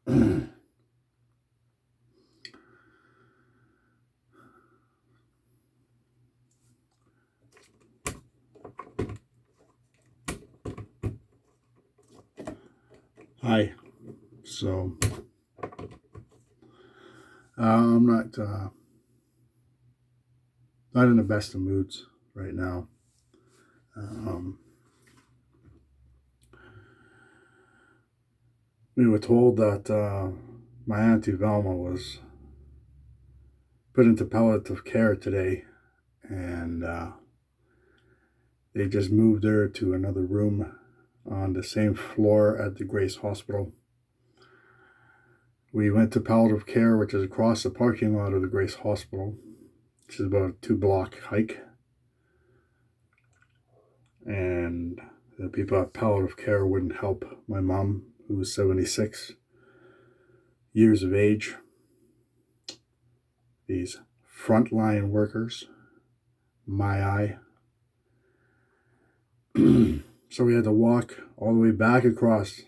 Hi. So I'm not in the best of moods right now. Um, we were told that my auntie Velma was put into palliative care today, and they just moved her to another room on the same floor at the Grace Hospital. We went to palliative care, which is across the parking lot of the Grace Hospital, which is about a 2-block hike. And the people at palliative care wouldn't help my mom, who was 76 years of age. These frontline workers, my eye. So we had to walk all the way back across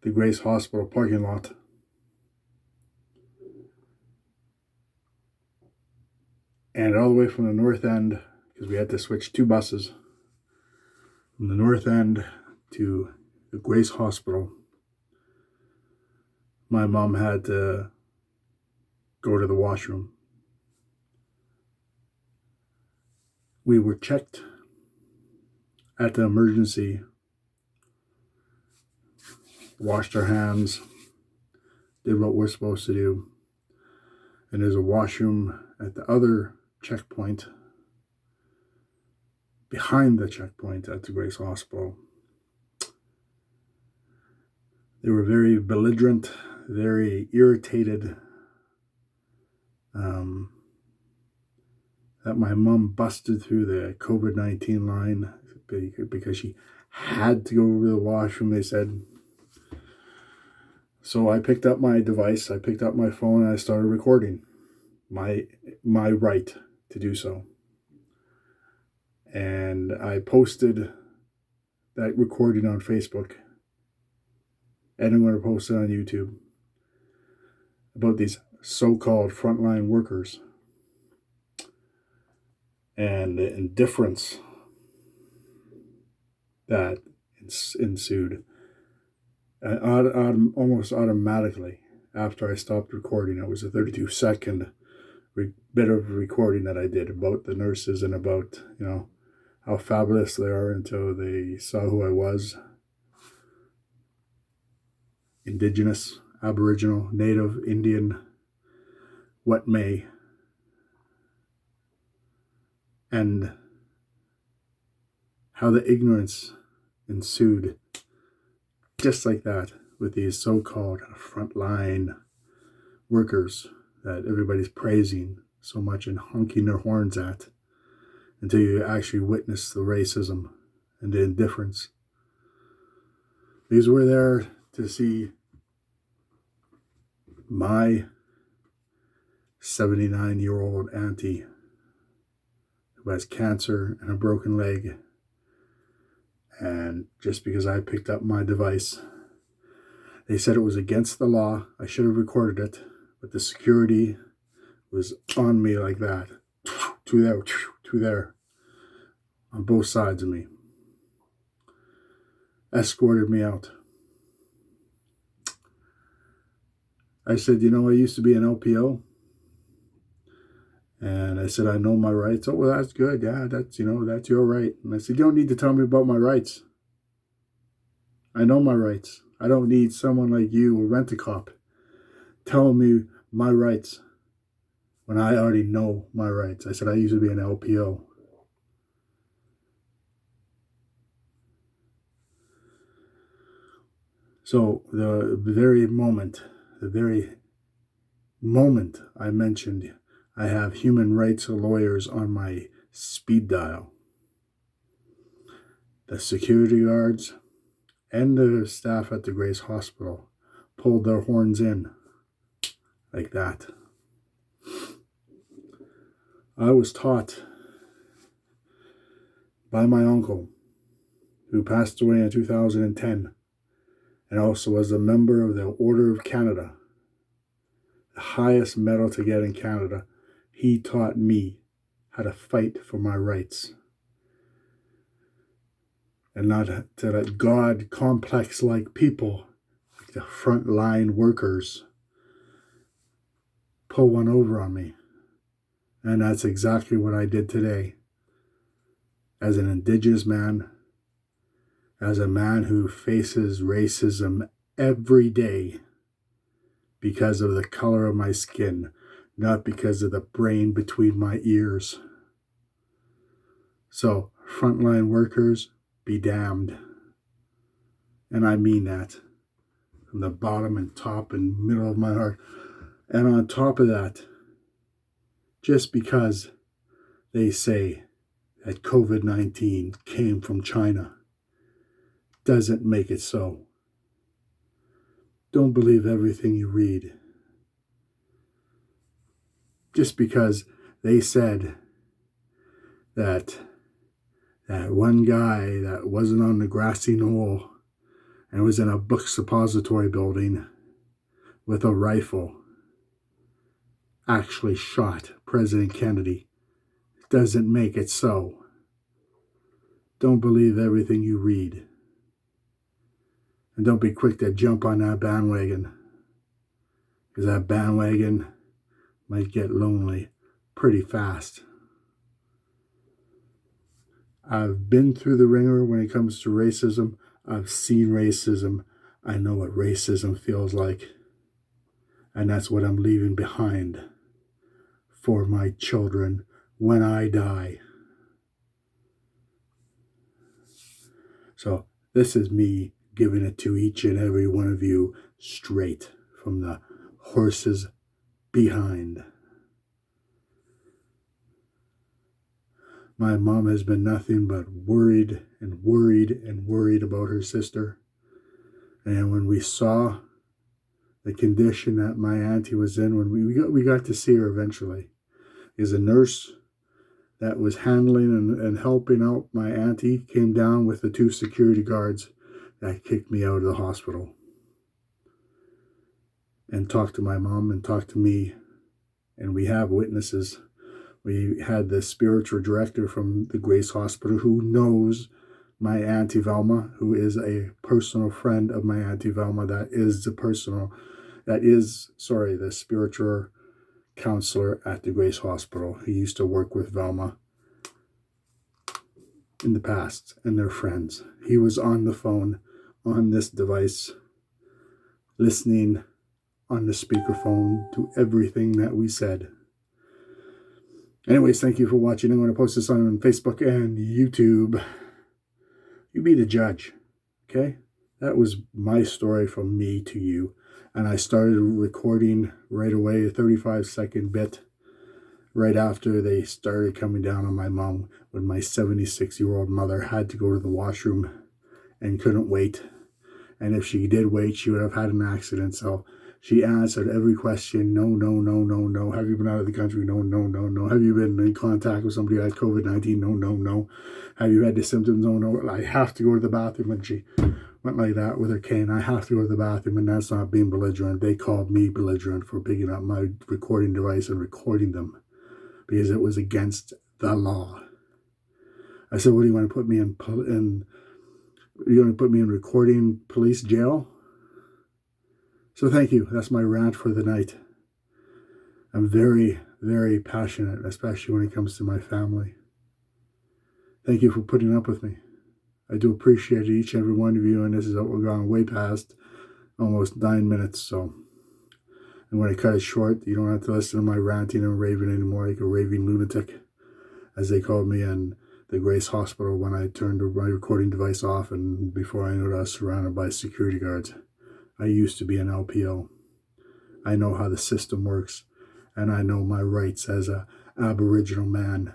the Grace Hospital parking lot. And all the way from the north end, because we had to switch 2 buses, from the north end to the Grace Hospital. My mom had to go to the washroom. We were checked at the emergency, washed our hands, did what we're supposed to do. And there's a washroom at the other checkpoint, behind the checkpoint at the Grace Hospital. They were very belligerent, very irritated that my mom busted through the COVID-19 line because she had to go over to the washroom, they said. So I picked up my device, I picked up my phone, and I started recording. My right to do so. And I posted that recording on Facebook, and I'm going to post it on YouTube, about these so-called frontline workers and the indifference that ensued almost automatically after I stopped recording. It was a 32-second bit of recording that I did about the nurses and about, how fabulous they are until they saw who I was. Indigenous, Aboriginal, Native, Indian, what may. And how the ignorance ensued just like that with these so-called frontline workers that everybody's praising so much and honking their horns at, until you actually witness the racism and the indifference. These were there to see my 79-year-old auntie who has cancer and a broken leg. And just because I picked up my device, they said it was against the law. I should have recorded it, but the security was on me like that. To there, on both sides of me. Escorted me out. I said, I used to be an LPO. And I said, I know my rights. Oh, well, that's good. Yeah, that's your right. And I said, you don't need to tell me about my rights. I know my rights. I don't need someone like you, a rent-a-cop, telling me my rights when I already know my rights. I said, I used to be an LPO. So the very moment I mentioned I have human rights lawyers on my speed dial, the security guards and the staff at the Grace Hospital pulled their horns in like that. I was taught by my uncle, who passed away in 2010, and also was a member of the Order of Canada, the highest medal to get in Canada. He taught me how to fight for my rights and not to let God complex like people, like the frontline workers, pull one over on me. And that's exactly what I did today. As an Indigenous man, as a man who faces racism every day because of the color of my skin, not because of the brain between my ears. So, frontline workers, be damned. And I mean that from the bottom and top and middle of my heart. And on top of that, just because they say that COVID-19 came from China doesn't make it so. Don't believe everything you read. Just because they said that one guy that wasn't on the grassy knoll and was in a book suppository building with a rifle actually shot President Kennedy doesn't make it so. Don't believe everything you read. And don't be quick to jump on that bandwagon, because that bandwagon might get lonely pretty fast. I've been through the ringer when it comes to racism. I've seen racism. I know what racism feels like. And that's what I'm leaving behind for my children when I die. So this is me giving it to each and every one of you straight from the horse's behind. My mom has been nothing but worried and worried and worried about her sister. And when we saw the condition that my auntie was in, when we got to see her eventually, is a nurse that was handling and helping out my auntie came down with the 2 security guards that kicked me out of the hospital and talked to my mom and talked to me. And we have witnesses. We had the spiritual director from the Grace Hospital who knows my Auntie Velma, who is a personal friend of my Auntie Velma. The spiritual counselor at the Grace Hospital. He used to work with Velma in the past, and they're friends. He was on the phone on this device, listening on the speakerphone to everything that we said. Anyways, thank you for watching. I'm going to post this on Facebook and YouTube. You be the judge, okay? That was my story from me to you. And I started recording right away, a 35-second bit, right after they started coming down on my mom when my 76-year-old mother had to go to the washroom and couldn't wait. And if she did wait, she would have had an accident. So she answered every question. No, no, no, no, no. Have you been out of the country? No, no, no, no. Have you been in contact with somebody who has COVID-19? No, no, no. Have you had the symptoms? No, no. I have to go to the bathroom. And she went like that with her cane. I have to go to the bathroom. And that's not being belligerent. They called me belligerent for picking up my recording device and recording them because it was against the law. I said, what do you want to put me in you want to put me in recording police jail? So thank you. That's my rant for the night. I'm very, very passionate, especially when it comes to my family. Thank you for putting up with me. I do appreciate each and every one of you, and this is we're going way past almost 9 minutes, so I'm going to cut it short. You don't have to listen to my ranting and raving anymore, like a raving lunatic, as they called me in the Grace Hospital when I turned my recording device off, and before I knew it, I was surrounded by security guards. I used to be an LPO. I know how the system works, and I know my rights as an Aboriginal man.